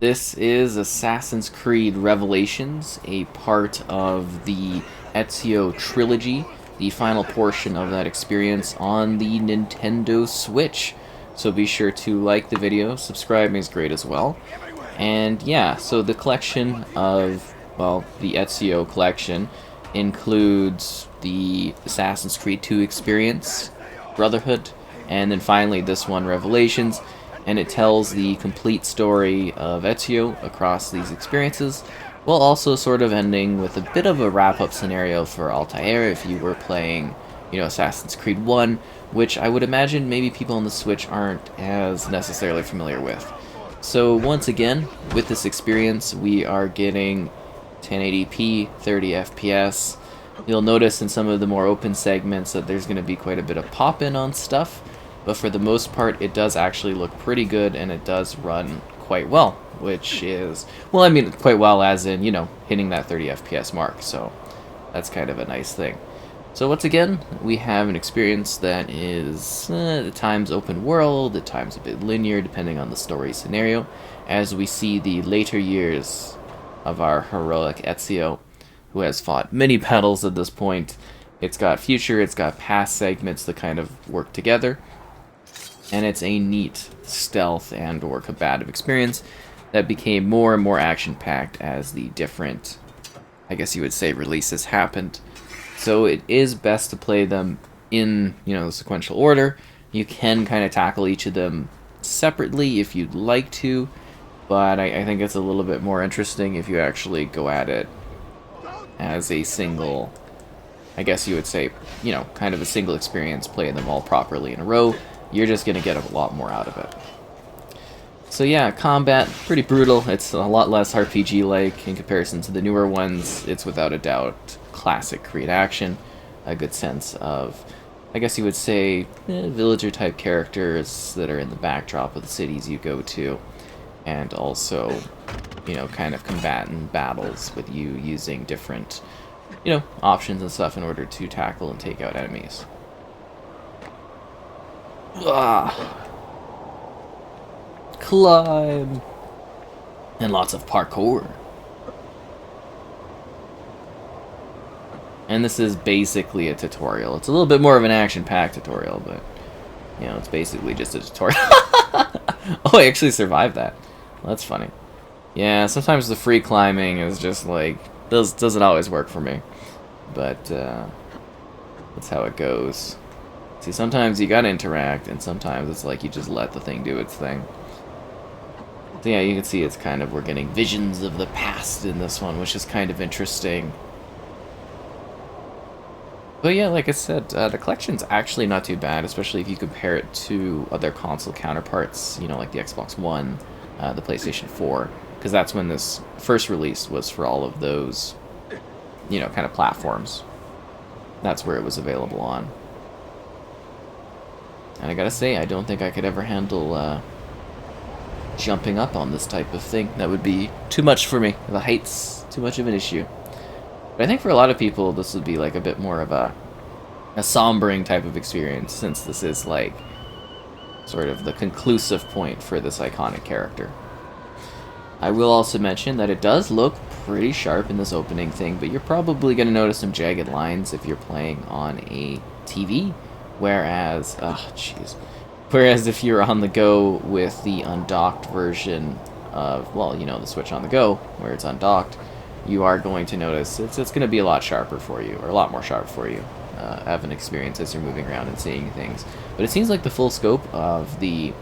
This is Assassin's Creed Revelations, a part of the Ezio trilogy, the final portion of that experience on the Nintendo Switch. So be sure to like the video, subscribe is great as well. And yeah, so the collection of, well, the Ezio Collection includes the Assassin's Creed 2 experience, Brotherhood, and then finally this one, Revelations, and it tells the complete story of Ezio across these experiences, while also sort of ending with a bit of a wrap-up scenario for Altair if you were playing, Assassin's Creed 1, which I would imagine maybe people on the Switch aren't as necessarily familiar with. So once again, with this experience, we are getting 1080p, 30 FPS. You'll notice in some of the more open segments that there's going to be quite a bit of pop-in on stuff, but for the most part it does actually look pretty good and it does run quite well, which is, well, I mean quite well as in, hitting that 30 FPS mark, so that's kind of a nice thing. So once again, we have an experience that is at times open world, at times a bit linear depending on the story scenario, as we see the later years of our heroic Ezio, who has fought many battles at this point. It's got future, it's got past segments that kind of work together, and it's a neat stealth and or combative experience that became more and more action-packed as the different, I guess you would say, releases happened. So it is best to play them in, the sequential order. You can kind of tackle each of them separately if you'd like to, but I think it's a little bit more interesting if you actually go at it as a single, I guess you would say, kind of a single experience, playing them all properly in a row. You're just going to get a lot more out of it. So yeah, combat, pretty brutal. It's a lot less RPG-like in comparison to the newer ones. It's without a doubt classic Creed action. A good sense of, I guess you would say, villager-type characters that are in the backdrop of the cities you go to. And also, kind of combatant battles with you using different, options and stuff in order to tackle and take out enemies. Climb! And lots of parkour. And this is basically a tutorial. It's a little bit more of an action-packed tutorial, but, it's basically just a tutorial. Oh, I actually survived that. Well, that's funny. Yeah, sometimes the free climbing is just like, doesn't always work for me. But, that's how it goes. See, sometimes you gotta interact, and sometimes it's like you just let the thing do its thing. So yeah, you can see it's kind of, we're getting visions of the past in this one, which is kind of interesting. But yeah, like I said, the collection's actually not too bad, especially if you compare it to other console counterparts, like the Xbox One, the PlayStation 4, because that's when this first release was for all of those, kind of platforms. That's where it was available on. And I gotta say, I don't think I could ever handle jumping up on this type of thing. That would be too much for me. The height's too much of an issue. But I think for a lot of people, this would be like a bit more of a sombering type of experience, since this is like sort of the conclusive point for this iconic character. I will also mention that it does look pretty sharp in this opening thing, but you're probably going to notice some jagged lines if you're playing on a TV. Whereas, whereas if you're on the go with the undocked version of, well, the Switch on the go, where it's undocked, you are going to notice it's going to be a lot sharper for you, or a lot more sharp for you, of an experience as you're moving around and seeing things. But it seems like the full scope of the,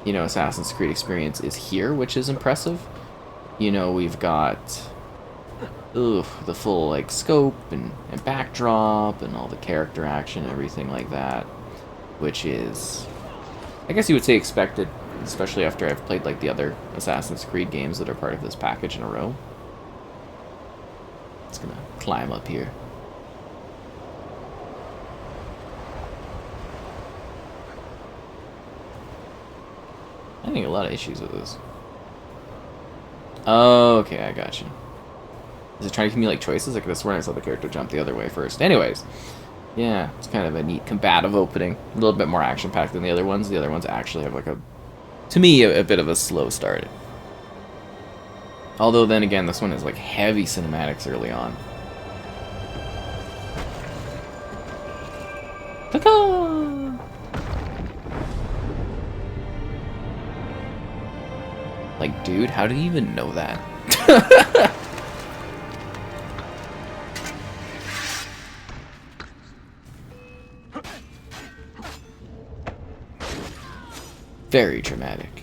Assassin's Creed experience is here, which is impressive. We've got the full like scope and backdrop and all the character action and everything like that, which is, I guess you would say, expected, especially after I've played like the other Assassin's Creed games that are part of this package in a row. It's gonna climb up here. I think a lot of issues with this. Oh, okay, I got you. Is it trying to give me like choices? I could have sworn I saw the character jump the other way first. Anyways, yeah, it's kind of a neat combative opening. A little bit more action-packed than the other ones. The other ones actually have like a, to me, a bit of a slow start. Although then again, this one is like heavy cinematics early on. Ta-da! Like, dude, how did you even know that? Very dramatic.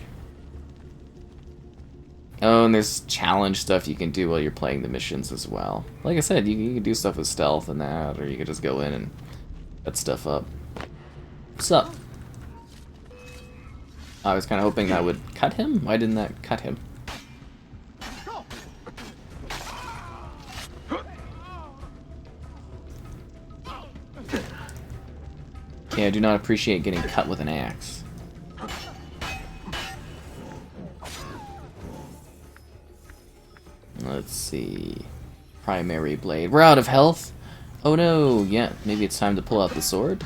Oh, and there's challenge stuff you can do while you're playing the missions as well. Like I said, you can do stuff with stealth and that, or you can just go in and set stuff up. What's up? I was kind of hoping that would cut him. Why didn't that cut him? Okay, I do not appreciate getting cut with an axe. Let's see. Primary blade. We're out of health. Oh no. Yeah, maybe it's time to pull out the sword.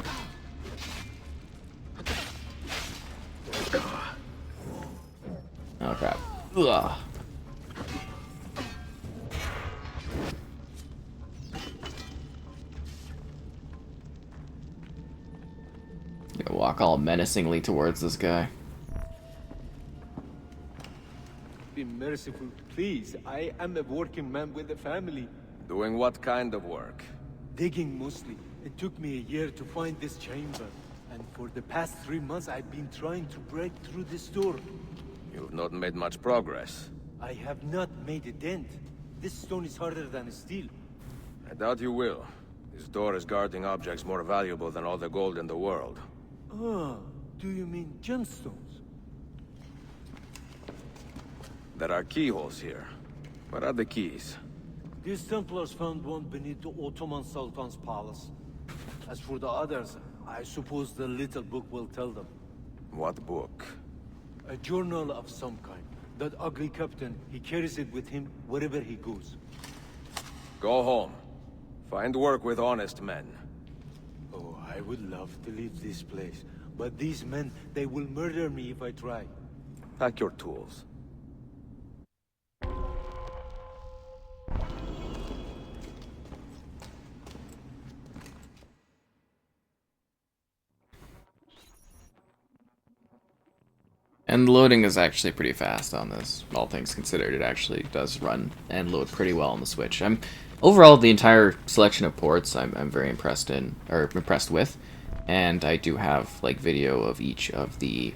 Oh crap. Ugh. Gonna walk all menacingly towards this guy. Be merciful, please. I am a working man with a family. Doing what kind of work? Digging mostly. It took me a year to find this chamber. And for the past 3 months, I've been trying to break through this door. You've not made much progress. I have not made a dent. This stone is harder than steel. I doubt you will. This door is guarding objects more valuable than all the gold in the world. Ah, do you mean gemstones? There are keyholes here. What are the keys? These Templars found one beneath the Ottoman Sultan's palace. As for the others, I suppose the little book will tell them. What book? A journal of some kind. That ugly captain, he carries it with him wherever he goes. Go home. Find work with honest men. Oh, I would love to leave this place. But these men, they will murder me if I try. Pack your tools. And the loading is actually pretty fast on this. All things considered, it actually does run and load pretty well on the Switch. Overall, the entire selection of ports I'm very impressed with, and I do have like video of each of the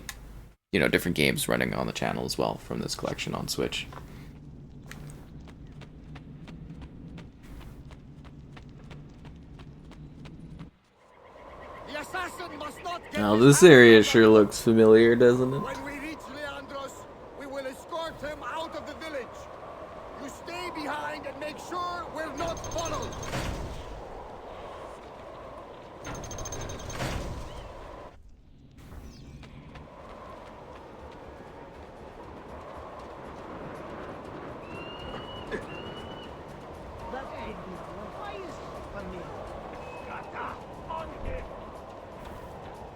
different games running on the channel as well from this collection on Switch. Now this area sure looks familiar, doesn't it? Him out of the village. You stay behind and make sure we're not followed.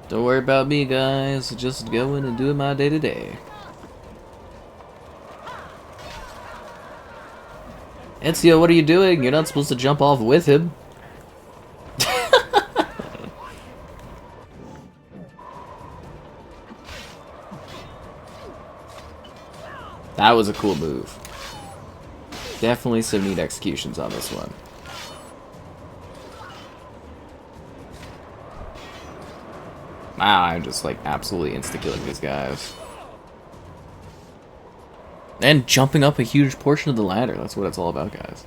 Don't worry about me, guys. Just going and doing my day-to-day. Ezio, what are you doing? You're not supposed to jump off with him. That was a cool move. Definitely some neat executions on this one. Wow, I'm just like absolutely insta-killing these guys. And jumping up a huge portion of the ladder. That's what it's all about, guys.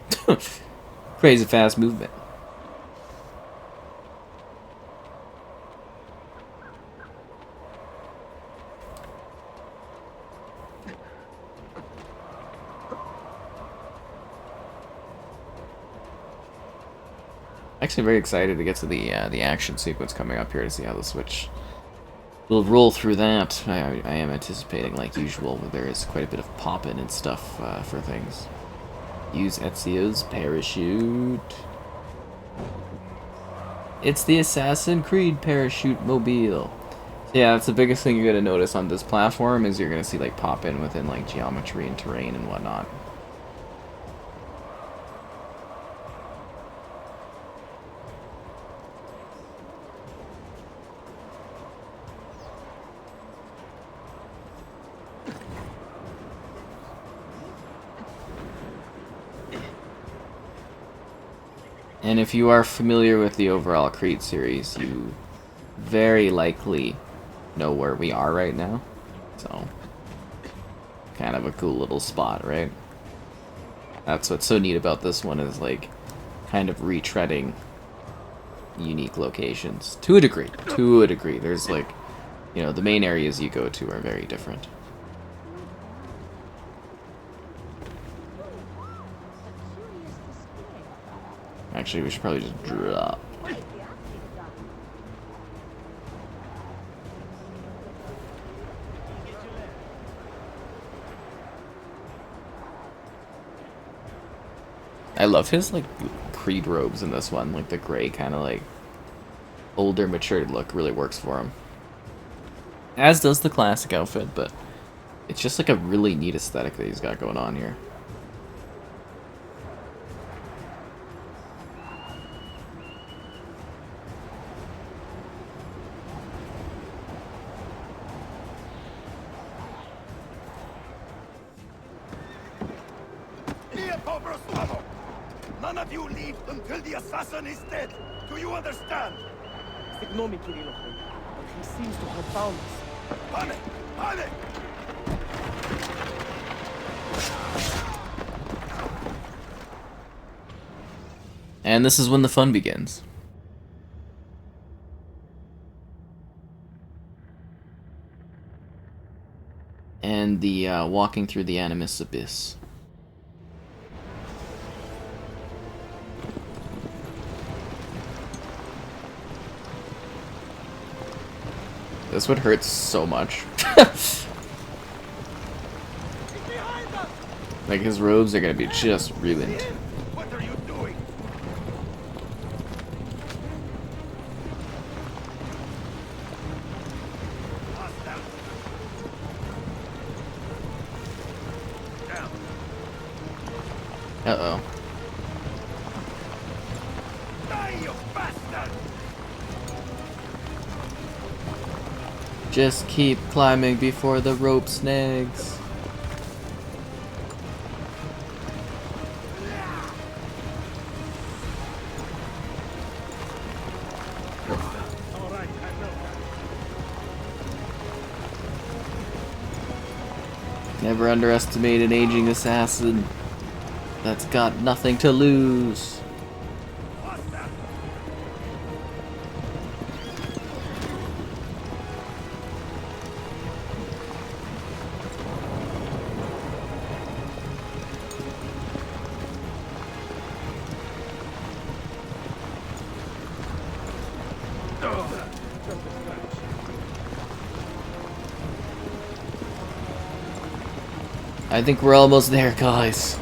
Crazy fast movement. Actually very excited to get to the action sequence coming up here to see how the Switch will roll through that. I am anticipating, like usual, there is quite a bit of popping and stuff for things. Use Ezio's parachute. It's the Assassin's Creed parachute mobile. Yeah, that's the biggest thing you're gonna notice on this platform is you're gonna see like pop in within like geometry and terrain and whatnot. And if you are familiar with the overall Creed series, you very likely know where we are right now. So, kind of a cool little spot, right? That's what's so neat about this one, is like kind of retreading unique locations to a degree. To a degree. There's like, you know, the main areas you go to are very different. Actually, we should probably just drop. I love his like Creed robes in this one, like the gray kind of like older, matured look really works for him. As does the classic outfit, but it's just like a really neat aesthetic that he's got going on here. None of you leave until the assassin is dead. Do you understand? Ignore me, Kirillov, but he seems to have found us. Panic! Panic! And this is when the fun begins. And the walking through the Animus Abyss. This would hurt so much. Like, his robes are gonna be just ruined. What are you doing? Uh-oh. Die, you bastard! Just keep climbing before the rope snags. Never underestimate an aging assassin that's got nothing to lose. I think we're almost there, guys.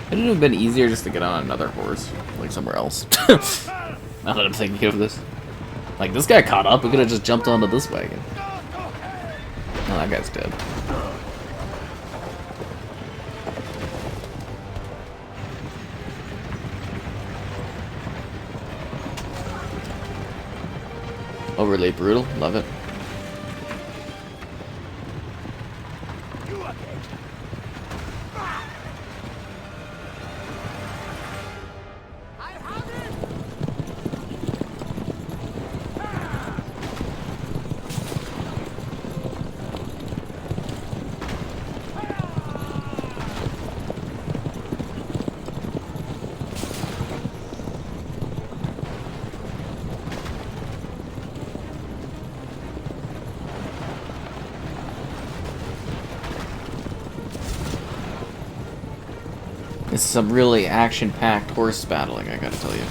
Wouldn't it have been easier just to get on another horse, like somewhere else? Now that I'm thinking of this. Like, this guy caught up, we could have just jumped onto this wagon. Oh, that guy's dead. Overly brutal, love it. This is some really action-packed horse battling, I gotta tell you.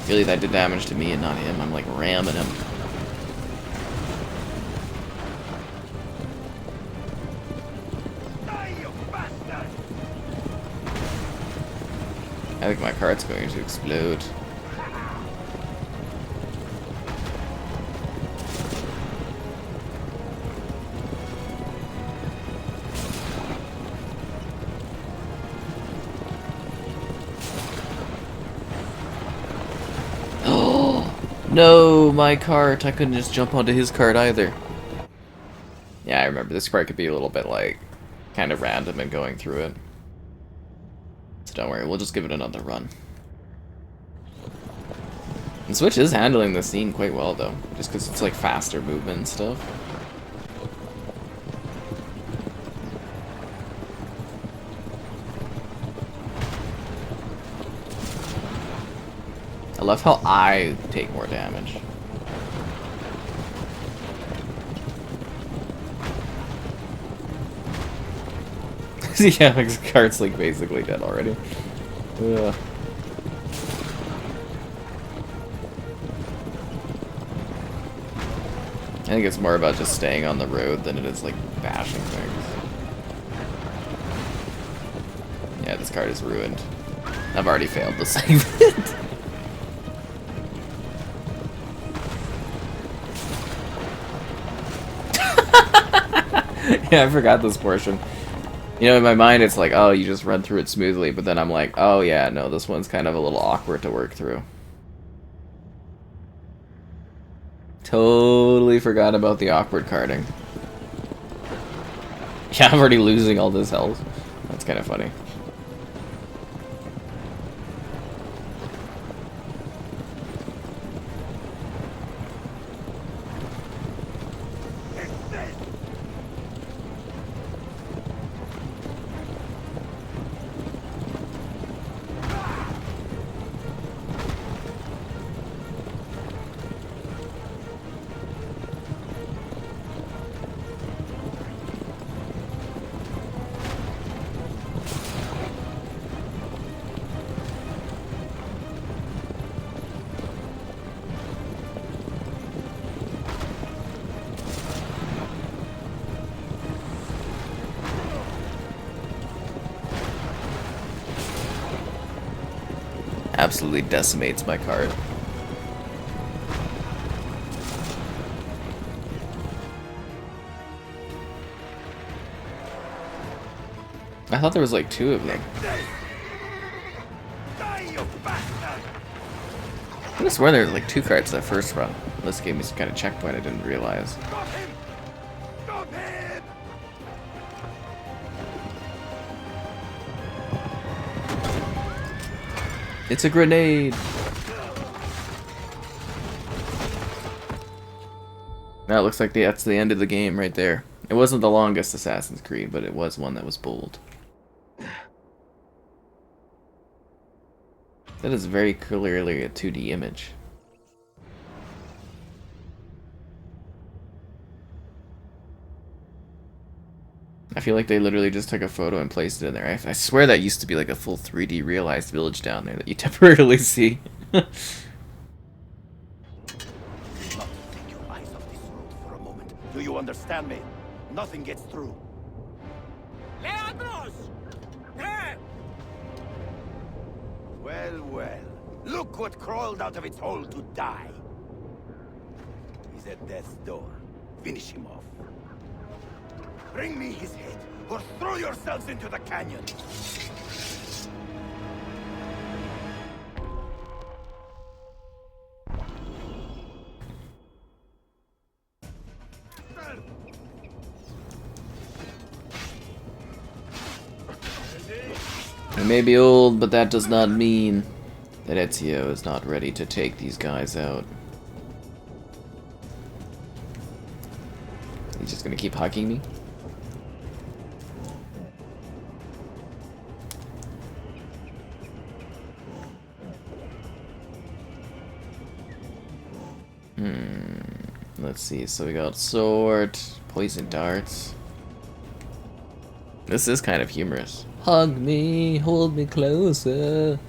Really, that did damage to me and not him. I'm like ramming him. I think my cart's going to explode. No, my cart. I couldn't just jump onto his cart either. Yeah, I remember this part could be a little bit like kind of random and going through it. So don't worry, we'll just give it another run. The Switch is handling the scene quite well though, just because it's like faster movement and stuff. I love how I take more damage. Yeah, his cart's like basically dead already. Ugh. I think it's more about just staying on the road than it is like bashing things. Yeah, this cart is ruined. I've already failed the segment. Yeah, I forgot this portion. You know, in my mind it's like, oh, you just run through it smoothly, but then I'm like, oh yeah, no, this one's kind of a little awkward to work through. Totally forgot about the awkward carting. Yeah, I'm already losing all this health. That's kind of funny. Absolutely decimates my cart. I thought there was like two of them. I could have sworn there was like two carts that first run. This gave me some kind of checkpoint I didn't realize. It's a grenade! Now it looks like that's the end of the game right there. It wasn't the longest Assassin's Creed, but it was one that was bold. That is very clearly a 2D image. I feel like they literally just took a photo and placed it in there. I swear that used to be like a full 3D realized village down there that you temporarily see. Not take your eyes off this road for a moment. Do you understand me? Nothing gets through. Leandros! There! Well, well. Look what crawled out of its hole to die. He's at death's door. Finish him off. Bring me his head, or throw yourselves into the canyon! I may be old, but that does not mean that Ezio is not ready to take these guys out. He's just gonna keep hugging me? Let's see, so we got sword, poison darts. This is kind of humorous. Hug me, hold me closer.